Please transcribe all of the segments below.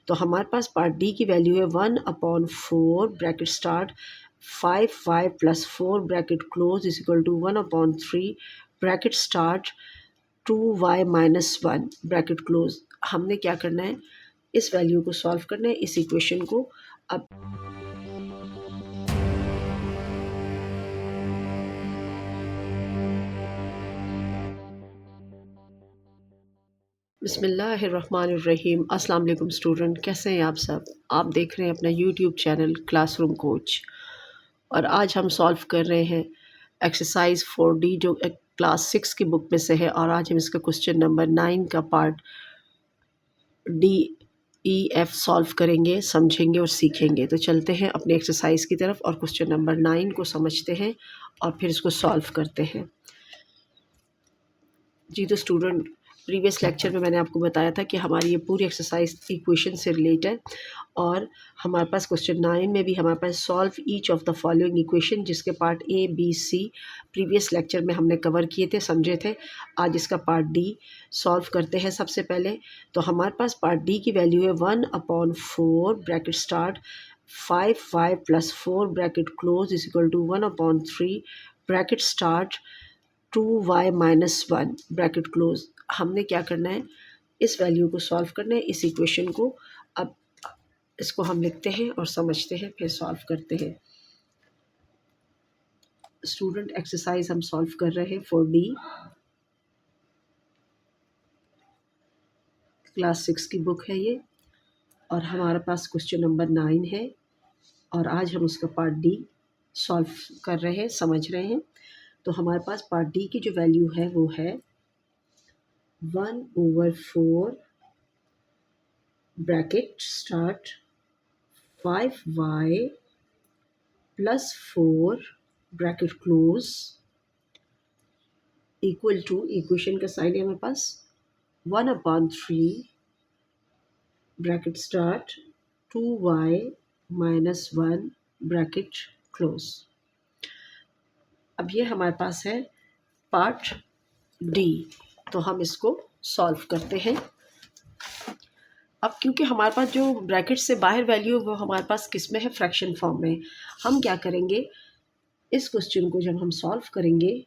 तो हमारे पास पार्ट डी की वैल्यू है 1/4 bracket start 5y + 4 bracket close is equal to 1/3 bracket start 2y - 1 bracket close. हमने क्या करना है, इस वैल्यू को सॉल्व करना है, इस इक्वेशन को। अब बिस्मिल्लाहिर्रहमानिर्रहीम। अस्सलाम वालेकुम स्टूडेंट, कैसे हैं आप सब? आप देख रहे हैं अपना यूट्यूब चैनल क्लासरूम कोच, और आज हम सॉल्व कर रहे हैं एक्सरसाइज 4D जो क्लास 6 की बुक में से है, और आज हम इसका क्वेश्चन नंबर 9 का पार्ट DEF सॉल्व करेंगे, समझेंगे और सीखेंगे। तो चलते हैं अपने एक्सरसाइज की तरफ और क्वेश्चन नंबर 9 को समझते हैं और फिर इसको सॉल्व करते हैं। जी तो स्टूडेंट, प्रीवियस लेक्चर में मैंने आपको बताया था कि हमारी ये पूरी एक्सरसाइज इक्वेशन से रिलेटेड, और हमारे पास क्वेश्चन 9 में भी हमारे पास solve each of the following equation, जिसके part A B C previous lecture में हमने कवर किए थे, समझे थे। आज इसका पार्ट डी सॉल्व करते हैं। सबसे पहले तो हमारे पास पार्ट डी की वैल्यू है 1/4 bracket start 5y + 4 bracket close is equal to 1/3 bracket start 2y - 1 bracket close. हमने क्या करना है, इस वैल्यू को सॉल्व करना है, इस इक्वेशन को। अब इसको हम लिखते हैं और समझते हैं, फिर सॉल्व करते हैं। स्टूडेंट, एक्सरसाइज हम सॉल्व कर रहे हैं 4D क्लास 6 की बुक है ये, और हमारे पास क्वेश्चन नंबर 9 है, और आज हम उसका पार्ट डी सॉल्व कर रहे हैं, समझ रहे हैं। तो हमारे पास पार्ट डी की जो वैल्यू है वो है 1/4 bracket start 5y + 4 bracket close equal to, equation का साइन है हमारे पास 1/3 bracket start 2y - 1 bracket close. अब ये हमारे पास है पार्ट डी, तो हम इसको सॉल्व करते हैं। अब क्योंकि हमारे पास जो ब्रैकेट से बाहर वैल्यू है वो हमारे पास किस में है, फ्रैक्शन फॉर्म में। हम क्या करेंगे, इस क्वेश्चन को जब हम सॉल्व करेंगे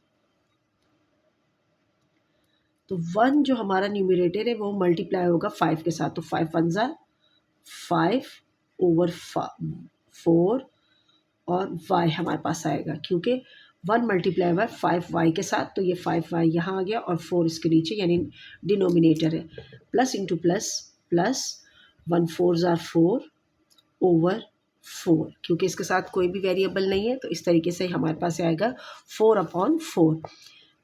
तो 1 जो हमारा न्यूमरेटर है वो मल्टीप्लाई होगा 5 के साथ, तो 5 1 ज़ा 5/4 और y हमारे पास आएगा, क्योंकि 1 मल्टीप्लाई हुआ 5y के साथ, तो ये 5y यहाँ आ गया और 4 इसके नीचे, यानी डिनोमिनेटर है। प्लस इंटू प्लस प्लस 1 4 ज़ा 4/4, क्योंकि इसके साथ कोई भी वेरिएबल नहीं है, तो इस तरीके से हमारे पास आएगा 4/4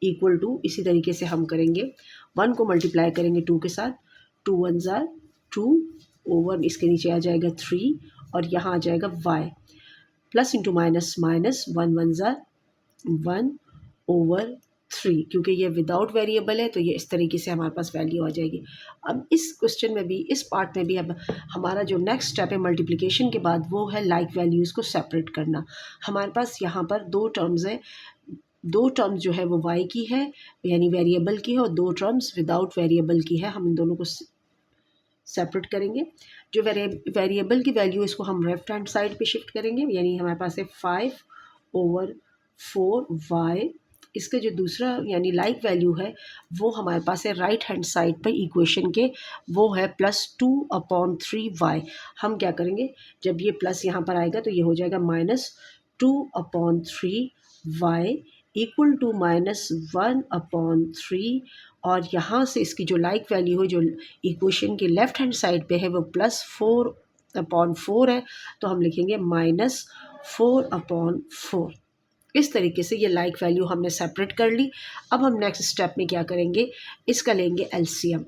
इक्वल टू, इसी तरीके से हम करेंगे 1 को मल्टीप्लाई करेंगे 2 के साथ, 2 1 ज़ा 2 ओवर इसके नीचे आ जाएगा 3 और यहाँ आ जाएगा y, plus into minus minus 1 1 ज़ा 1/3, क्योंकि ये विदाउट वेरिएबल है तो ये इस तरीके से हमारे पास वैल्यू आ जाएगी। अब इस क्वेश्चन में भी, इस पार्ट में भी, अब हमारा जो नेक्स्ट स्टेप है मल्टीप्लिकेशन के बाद वो है लाइक वैल्यूज़ को सेपरेट करना। हमारे पास यहाँ पर दो टर्म्स है, दो टर्म्स जो है वो y की है यानी वेरिएबल की है, और दो टर्म्स विदाउट वेरिएबल की है। हम इन दोनों को सेपरेट करेंगे। जो वेरिएबल की वैल्यू इसको हम लेफ्ट हैंड साइड पे शिफ्ट करेंगे, यानी हमारे पास है 5/4y। इसका जो दूसरा यानी लाइक वैल्यू है वो हमारे पास है राइट हैंड साइड पर इक्वेशन के, वो है +2/3y। हम क्या करेंगे, जब ये प्लस यहाँ पर आएगा तो ये हो जाएगा -2/3y इक्वल टू -1/3, और यहाँ से इसकी जो लाइक वैल्यू है जो इक्वेशन के लेफ्ट हैंड साइड पे है वो +4/4 है, तो हम लिखेंगे -4/4। इस तरीके से ये लाइक वैल्यू हमने सेपरेट कर ली। अब हम नेक्स्ट स्टेप में क्या करेंगे, इसका लेंगे एलसीएम।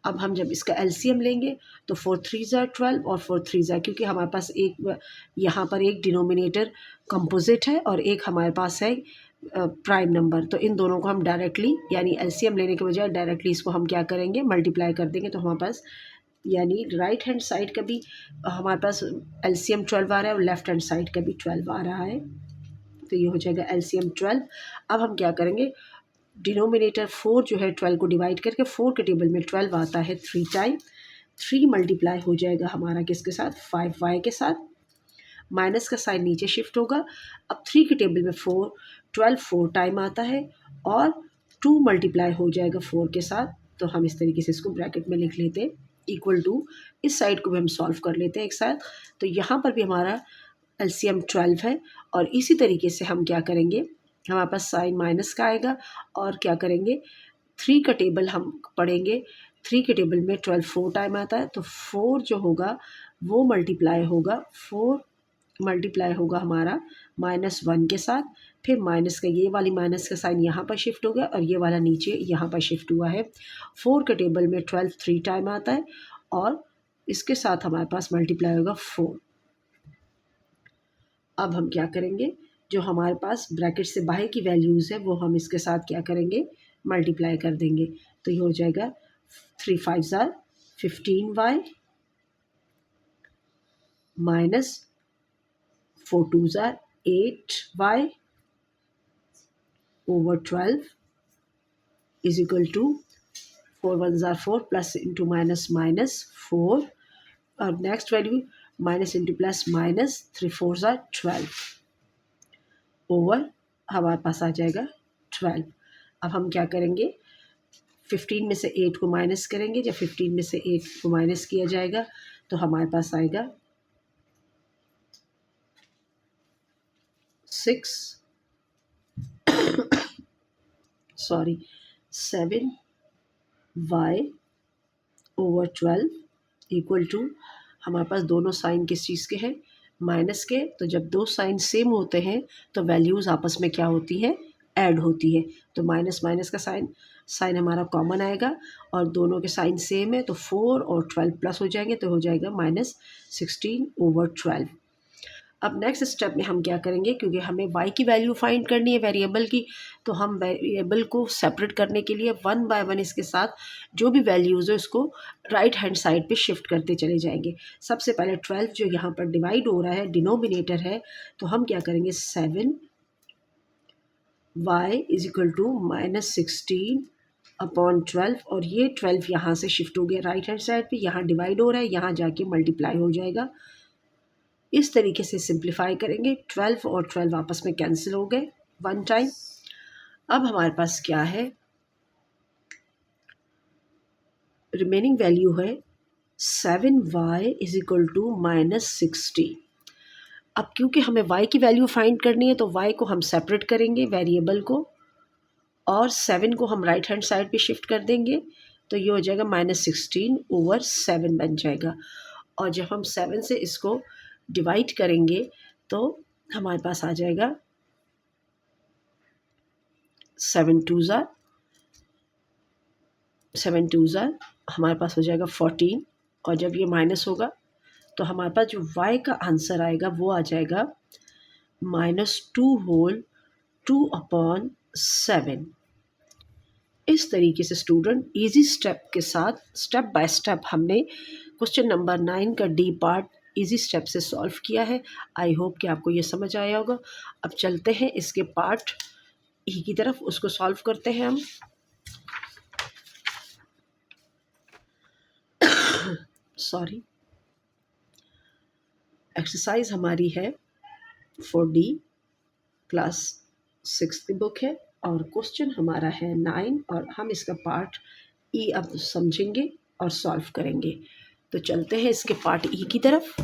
अब हम जब इसका एलसीएम लेंगे तो 4 3 ज़ा 12 और 4 3 ज़ा, क्योंकि हमारे पास एक यहाँ पर एक डिनोमिनेटर कंपोजिट है और एक हमारे पास है प्राइम नंबर, तो इन दोनों को हम डायरेक्टली, यानी एलसीएम लेने के बजाय डायरेक्टली इसको हम क्या करेंगे, मल्टीप्लाई कर देंगे। तो हमारे पास यानी राइट हैंड साइड का भी हमारे पास एलसीएम 12 आ रहा है और लेफ्ट हैंड साइड का भी 12 आ रहा है, तो ये हो जाएगा एलसीएम 12। अब हम क्या करेंगे, डिनोमिनेटर 4 जो है 12 को डिवाइड करके 4 के टेबल में 12 आता है 3 टाइम, 3 मल्टीप्लाई हो जाएगा हमारा किसके साथ, 5y के साथ, माइनस का साइन नीचे शिफ्ट होगा। अब 3 के टेबल में 4, 12 4 टाइम आता है और 2 मल्टीप्लाई हो जाएगा 4 के साथ। तो हम इस तरीके से इसको ब्रैकेट में लिख लेते हैं, इक्वल टू, इस साइड को भी हम सॉल्व कर लेते हैं एक साथ। तो यहाँ पर भी हमारा एलसीएम 12 है और इसी तरीके से हम क्या करेंगे, हमारे पास साइन माइनस का आएगा और क्या करेंगे, 3 का टेबल हम पढ़ेंगे। 3 के टेबल में 12 4 टाइम आता है, तो 4 जो होगा वो मल्टीप्लाई होगा, 4 मल्टीप्लाई होगा हमारा -1 के साथ। फिर माइनस का, ये वाली माइनस का साइन यहाँ पर शिफ्ट हो गया और ये वाला नीचे यहाँ पर शिफ्ट हुआ है। 4 के टेबल में 12 3 टाइम आता है और इसके साथ हमारे पास मल्टीप्लाई होगा 4। अब हम क्या करेंगे, जो हमारे पास ब्रैकेट से बाहर की वैल्यूज़ है वो हम इसके साथ क्या करेंगे, मल्टीप्लाई कर देंगे। तो ये हो जाएगा 3 5 ज़ार 15y माइनस 4 2 ज़ार 8y over 12 is equal to 4 1 ज़ार 4 प्लस इंटू माइनस माइनस 4 और next value minus into plus minus 3 4 ज़ार 12 ओवर हमारे पास आ जाएगा 12। अब हम क्या करेंगे, 15 में से 8 को माइनस करेंगे। जब 15 में से 8 को माइनस किया जाएगा तो हमारे पास आएगा 7y ओवर 12 इक्वल टू, हमारे पास दोनों साइन किस चीज़ के हैं, माइनस के। तो जब दो साइन सेम होते हैं तो वैल्यूज़ आपस में क्या होती है, ऐड होती है। तो माइनस माइनस का साइन हमारा कॉमन आएगा और दोनों के साइन सेम है, तो 4 और 12 प्लस हो जाएंगे, तो हो जाएगा -16 ओवर 12। अब नेक्स्ट स्टेप में हम क्या करेंगे, क्योंकि हमें y की वैल्यू फाइंड करनी है वेरिएबल की, तो हम वेरिएबल को सेपरेट करने के लिए 1 बाय 1 इसके साथ जो भी वैल्यूज़ है उसको राइट हैंड साइड पे शिफ्ट करते चले जाएंगे। सबसे पहले 12 जो यहाँ पर डिवाइड हो रहा है, डिनोमिनेटर है, तो हम क्या करेंगे, 7y is equal to -16 upon 12 और ये 12 यहाँ से शिफ्ट हो गया राइट हैंड साइड पे, यहाँ डिवाइड हो रहा है, यहाँ जाके मल्टीप्लाई हो जाएगा। इस तरीके से सिंप्लीफाई करेंगे, 12 और 12 आपस में कैंसिल हो गए 1 टाइम। अब हमारे पास क्या है, रिमेनिंग वैल्यू है 7y इज इक्वल टू -16। अब क्योंकि हमें y की वैल्यू फाइंड करनी है तो y को हम सेपरेट करेंगे वेरिएबल को और 7 को हम राइट हैंड साइड पे शिफ्ट कर देंगे, तो ये हो जाएगा -16 ओवर 7 बन जाएगा। और जब हम 7 से इसको डिवाइड करेंगे तो हमारे पास आ जाएगा 7 2 ज़ार हमारे पास हो जाएगा 14 और जब ये माइनस होगा तो हमारे पास जो y का आंसर आएगा वो आ जाएगा -2 होल 2 अपॉन 7। इस तरीके से स्टूडेंट इजी स्टेप के साथ स्टेप बाय स्टेप हमने क्वेश्चन नंबर 9 का डी पार्ट इजी स्टेप से सॉल्व किया है। आई होप कि आपको ये समझ आया होगा। अब चलते हैं इसके पार्ट ई की तरफ, उसको सॉल्व करते हैं हम। सॉरी, एक्सरसाइज हमारी है 4D क्लास 6 की बुक है और क्वेश्चन हमारा है 9 और हम इसका पार्ट ई अब समझेंगे और सॉल्व करेंगे। तो चलते हैं इसके पार्ट ई की तरफ।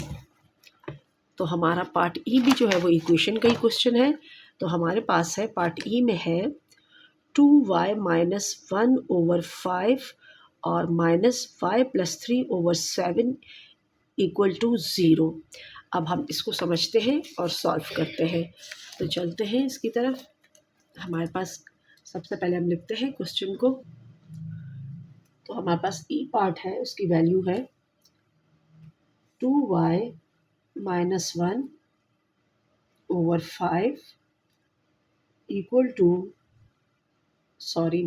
तो हमारा पार्ट ई भी जो है वो इक्वेशन का ही क्वेश्चन है। तो हमारे पास है पार्ट ई में है 2y - 1 ओवर 5 और -y + 3 ओवर 7 इक्वल टू 0। अब हम इसको समझते हैं और सॉल्व करते हैं। तो चलते हैं इसकी तरफ। हमारे पास सबसे पहले हम लिखते हैं क्वेश्चन को। तो हमारे पास ई पार्ट है, उसकी वैल्यू है 2y - 1 over 5 equal to -y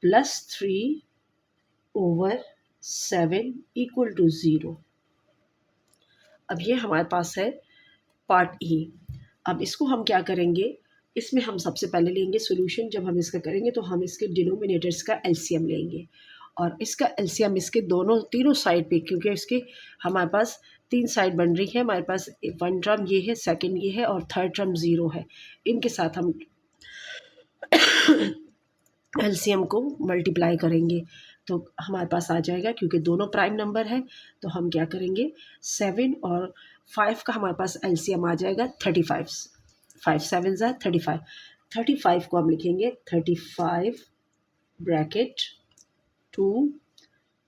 + 3 over 7 equal to 0। अब ये हमारे पास है पार्ट ई। अब इसको हम क्या करेंगे, इसमें हम सबसे पहले लेंगे सॉल्यूशन। जब हम इसका करेंगे तो हम इसके डिनोमिनेटर्स का एलसीएम लेंगे और इसका एलसीएम इसके तीनों साइड पे, क्योंकि इसके हमारे पास 3 साइड बन रही है। हमारे पास 1 टर्म ये है, सेकंड ये है और थर्ड टर्म 0 है। इनके साथ हम एलसीएम को मल्टीप्लाई करेंगे तो हमारे पास आ जाएगा, क्योंकि दोनों प्राइम नंबर है तो हम क्या करेंगे 7 और 5 का हमारे पास एलसीएम आ जाएगा 35। 5 7 ज़ा 35। 35 को हम लिखेंगे 35 bracket 2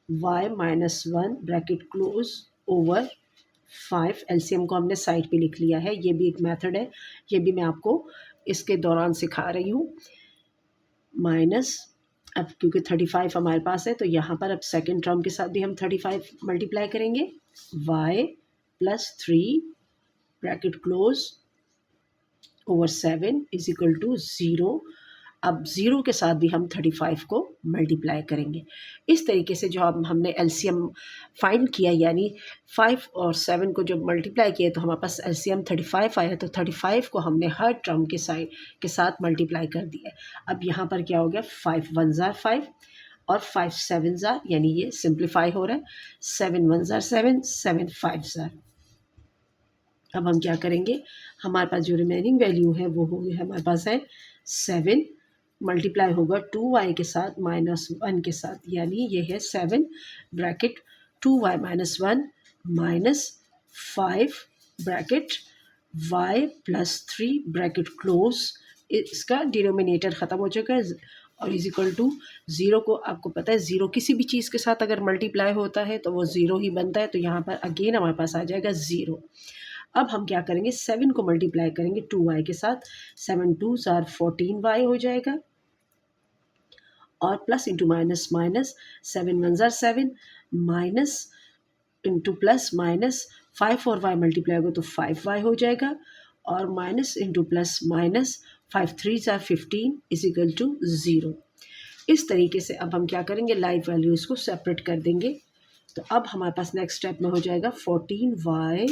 y minus 1 bracket close over 5। LCM को हमने साइड पे लिख लिया है। ये भी एक मेथड है, ये भी मैं आपको इसके दौरान सिखा रही हूँ। माइनस, अब क्योंकि 35 हमारे पास है तो यहाँ पर अब सेकंड टर्म के साथ भी हम 35 मल्टीप्लाई करेंगे। y plus 3 bracket close over 7 is equal to 0। अब 0 के साथ भी हम 35 को मल्टीप्लाई करेंगे। इस तरीके से जो हमने एलसीएम फाइंड किया, यानी 5 और 7 को जब मल्टीप्लाई किए तो हमारे पास एलसीएम 35 आया। तो 35 को हमने हर टर्म के साथ मल्टीप्लाई कर दिया। अब यहाँ पर क्या हो गया, 5 1 ज़ा 5 और 5 7 ज़ा, यानी ये सिंप्लीफाई हो रहा है। 7 1 ज़ा 7, 7 5 ज़ा। अब हम क्या करेंगे, हमारे पास जो रिमेनिंग वैल्यू है वो होगी, हमारे पास है 7 मल्टीप्लाई होगा 2y के साथ माइनस 1 के साथ, यानी ये है 7 bracket 2y minus 1 minus 5 bracket y plus 3 bracket close. इसका डिनोमिनेटर ख़त्म हो जाएगा और इज इक्वल टू 0 को आपको पता है 0 किसी भी चीज़ के साथ अगर मल्टीप्लाई होता है तो वो 0 ही बनता है। तो यहाँ पर अगेन हमारे पास आ जाएगा 0। अब हम क्या करेंगे, 7 को मल्टीप्लाई करेंगे 2y के साथ। 7 2 ज़ार 14y हो जाएगा और प्लस इंटू माइनस माइनस, 7 1 ज़ार 7 माइनस इंटू प्लस माइनस, 5 और y मल्टीप्लाई होगा तो 5y हो जाएगा और माइनस इंटू प्लस माइनस, 5 3 ज़ार 15 इज इक्वल टू 0। इस तरीके से अब हम क्या करेंगे, लाइव वैल्यूज़ को सेपरेट कर देंगे। तो अब हमारे पास नेक्स्ट स्टेप में हो जाएगा 14y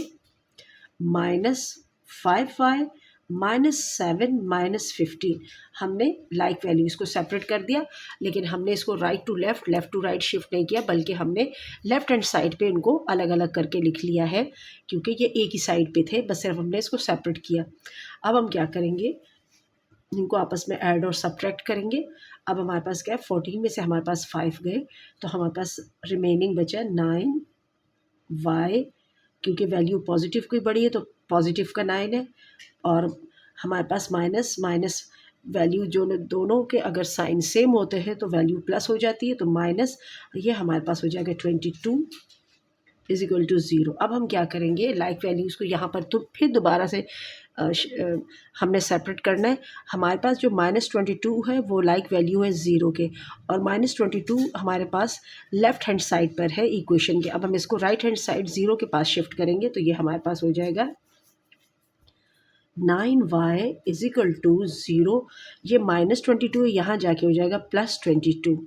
minus 5y minus 7 minus 15। हमने लाइक वैल्यूज़ को सेपरेट कर दिया, लेकिन हमने इसको right to left, left to right shift नहीं किया, बल्कि हमने लेफ़्ट हैंड साइड पे इनको अलग अलग करके लिख लिया है, क्योंकि ये एक ही साइड पे थे, बस सिर्फ हमने इसको सेपरेट किया। अब हम क्या करेंगे, इनको आपस में ऐड और सब्ट्रैक्ट करेंगे। अब हमारे पास क्या है, 14 में से हमारे पास 5 गए तो हमारे पास रिमेनिंग बचा 9y, क्योंकि वैल्यू पॉजिटिव की बड़ी है तो पॉजिटिव का 9 है। और हमारे पास माइनस माइनस वैल्यू जो दोनों के अगर साइन सेम होते हैं तो वैल्यू प्लस हो जाती है, तो माइनस ये हमारे पास हो जाएगा 22 इज इक्वल टू 0। अब हम क्या करेंगे, लाइक वैल्यूज़ को यहाँ पर तो फिर दोबारा से हमने सेपरेट करना है। हमारे पास जो -22 है वो लाइक वैल्यू है 0 के, और -22 हमारे पास लेफ़्ट हैंड साइड पर है इक्वेशन के। अब हम इसको राइट हैंड साइड 0 के पास शिफ्ट करेंगे तो ये हमारे पास हो जाएगा 9y इज इक्वल टू 0। ये -22 यहाँ जाके हो जाएगा +22।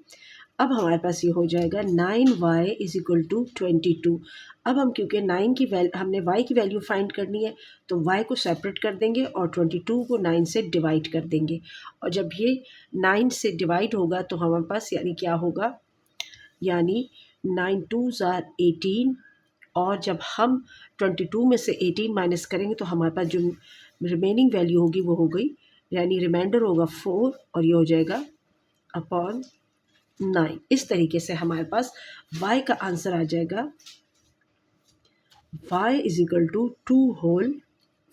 अब हमारे पास ये हो जाएगा 9y इज इक्वल टू 22। अब हम क्योंकि 9 की हमने y की वैल्यू फाइंड करनी है तो y को सेपरेट कर देंगे और 22 को 9 से डिवाइड कर देंगे। और जब ये 9 से डिवाइड होगा तो हमारे पास यानी क्या होगा, यानी 9 2 ज़ार 18, और जब हम 22 में से 18 माइनस करेंगे तो हमारे पास जो रिमेनिंग वैल्यू होगी वो हो गई, यानी रिमाइंडर होगा 4 और ये हो जाएगा अपॉन 9। इस तरीके से हमारे पास y का आंसर आ जाएगा y is equal to 2 whole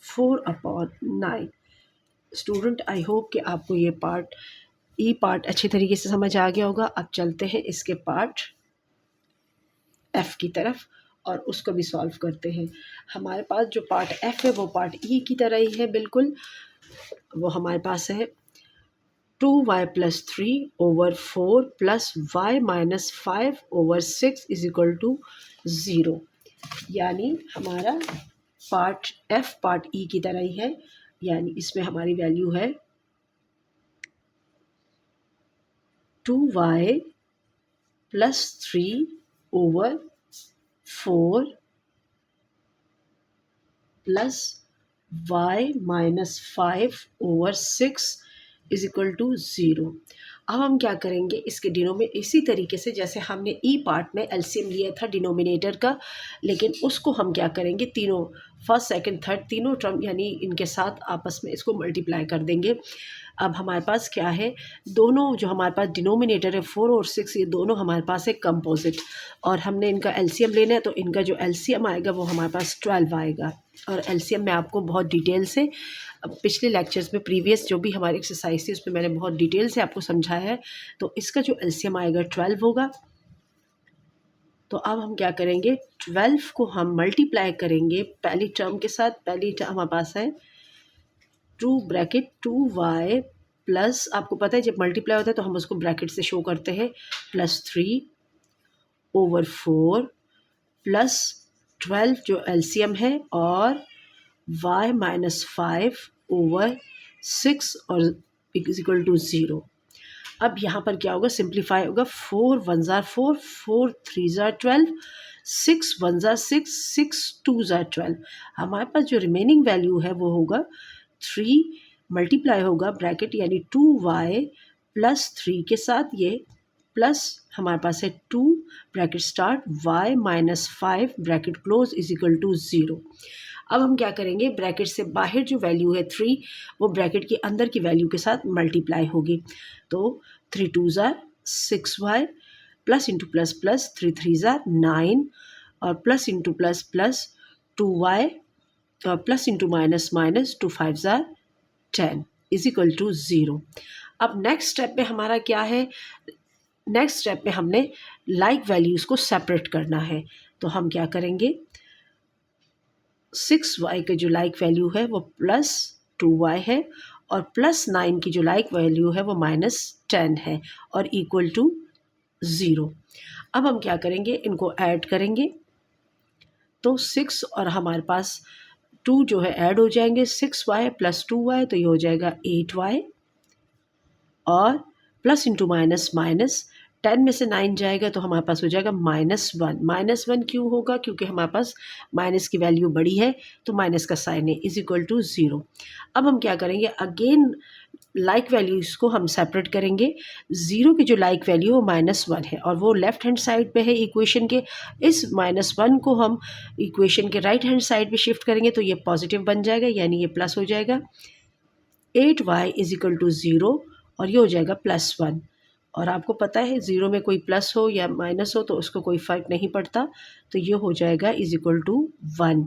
4 upon 9। Student, I hope कि आपको ये पार्ट अच्छे तरीके से समझ आ गया होगा। अब चलते हैं इसके पार्ट f की तरफ और उसको भी सॉल्व करते हैं। हमारे पास जो पार्ट f है वो पार्ट e की तरह ही है बिल्कुल। वो हमारे पास है 2y plus 3 over 4 plus y minus 5 over 6 is equal to 0। यानी हमारा पार्ट f पार्ट e की तरह ही है, यानी इसमें हमारी वैल्यू है 2y plus 3 over 4 plus y minus 5/6 is equal to 0। अब हम क्या करेंगे, इसके इसी तरीके से जैसे हमने ई पार्ट में एलसीएम लिया था डिनोमिनेटर का, लेकिन उसको हम क्या करेंगे, तीनों फर्स्ट सेकंड थर्ड तीनों टर्म यानी इनके साथ आपस में इसको मल्टीप्लाई कर देंगे। अब हमारे पास क्या है, दोनों जो हमारे पास डिनोमिनेटर है 4 और 6, ये दोनों हमारे पास है कंपोजिट, और हमने इनका एलसीएम लेना है, तो इनका जो एलसीएम आएगा वो हमारे पास 12 आएगा। और एलसीएम में आपको बहुत डिटेल से पिछले लेक्चर्स में प्रीवियस जो भी हमारी एक्सरसाइज थी उसमें मैंने बहुत डिटेल से आपको समझाया है। तो इसका जो एलसीएम आएगा 12 होगा। तो अब हम क्या करेंगे, 12 को हम मल्टीप्लाई करेंगे पहली टर्म के साथ। पहली टर्म हमारे पास है 2 ब्रैकेट 2y प्लस, आपको पता है जब मल्टीप्लाई होता है तो हम उसको ब्रैकेट से शो करते हैं, +3/4 प्लस 12 जो एलसीएम है, और y माइनस 5/6 और इक्वल टू 0। अब यहाँ पर क्या होगा, सिंप्लीफाई होगा, 4 1 ज़ा 4, 4 3 ज़ा 12, 6 1 ज़ा 6, 6 2 ज़ा 12। हमारे पास जो रिमेनिंग वैल्यू है वो होगा 3 मल्टीप्लाई होगा ब्रैकेट यानी 2y प्लस 3 के साथ ये प्लस हमारे पास है 2 bracket start y minus 5 bracket close is equal to 0। अब हम क्या करेंगे, ब्रैकेट से बाहर जो वैल्यू है 3 वो ब्रैकेट के अंदर की वैल्यू के साथ मल्टीप्लाई होगी। तो 3 2 ज़ा 6y plus into plus plus 3 3 ज़ा 9 और plus into plus plus 2y plus into minus minus 2 5 ज़ा 10 इज इक्वल टू 0। अब नेक्स्ट स्टेप में हमारा क्या है, नेक्स्ट स्टेप में हमने लाइक वैल्यूज़ को सेपरेट करना है। तो हम क्या करेंगे, 6y की जो लाइक वैल्यू है वो +2y है, और +9 की जो लाइक वैल्यू है वो -10 है और इक्वल टू 0। अब हम क्या करेंगे, इनको ऐड करेंगे, तो 6 और हमारे पास 2 जो है ऐड हो जाएंगे, 6y प्लस 2y तो ये हो जाएगा 8y, और प्लस इंटू माइनस माइनस 10 में से 9 जाएगा तो हमारे पास हो जाएगा -1। -1 क्यों होगा, क्योंकि हमारे पास माइनस की वैल्यू बड़ी है तो माइनस का साइन है, इज इक्वल टू 0। अब हम क्या करेंगे, अगेन लाइक वैल्यूज़ को हम सेपरेट करेंगे। 0 की जो लाइक वैल्यू वो -1 है और वो लेफ्ट हैंड साइड पे है इक्वेशन के। इस -1 को हम इक्वेशन के राइट हैंड साइड पे शिफ्ट करेंगे तो ये पॉजिटिव बन जाएगा, यानी ये प्लस हो जाएगा। 8y इज इक्वल टू 0 और ये हो जाएगा +1। और आपको पता है 0 में कोई प्लस हो या माइनस हो तो उसको कोई फ़र्क नहीं पड़ता, तो ये हो जाएगा इज इक्वल टू 1।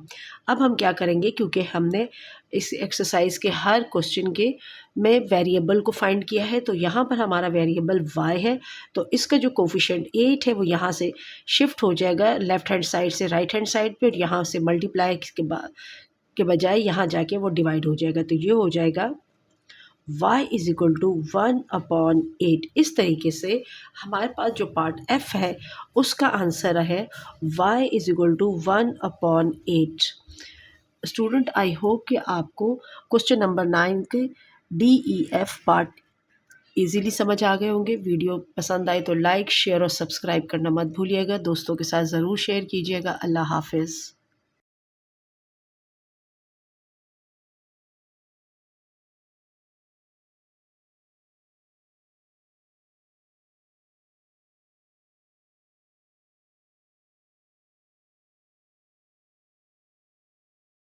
अब हम क्या करेंगे, क्योंकि हमने इस एक्सरसाइज के हर क्वेश्चन के में वेरिएबल को फाइंड किया है, तो यहाँ पर हमारा वेरिएबल y है, तो इसका जो कोफिशिएंट 8 है वो यहाँ से शिफ्ट हो जाएगा लेफ़्ट हैंड साइड से राइट हैंड साइड पे, और यहाँ से मल्टीप्लाई के बजाय यहाँ जाके वो डिवाइड हो जाएगा, तो ये हो जाएगा y इज इक्वल टू 1/8। इस तरीके से हमारे पास जो पार्ट f है उसका आंसर है y is equal to 1/8। Student, I hope कि आपको क्वेश्चन नंबर 9 के DEF पार्ट इजीली समझ आ गए होंगे। वीडियो पसंद आए तो लाइक शेयर और सब्सक्राइब करना मत भूलिएगा। दोस्तों के साथ ज़रूर शेयर कीजिएगा। अल्लाह हाफिज़।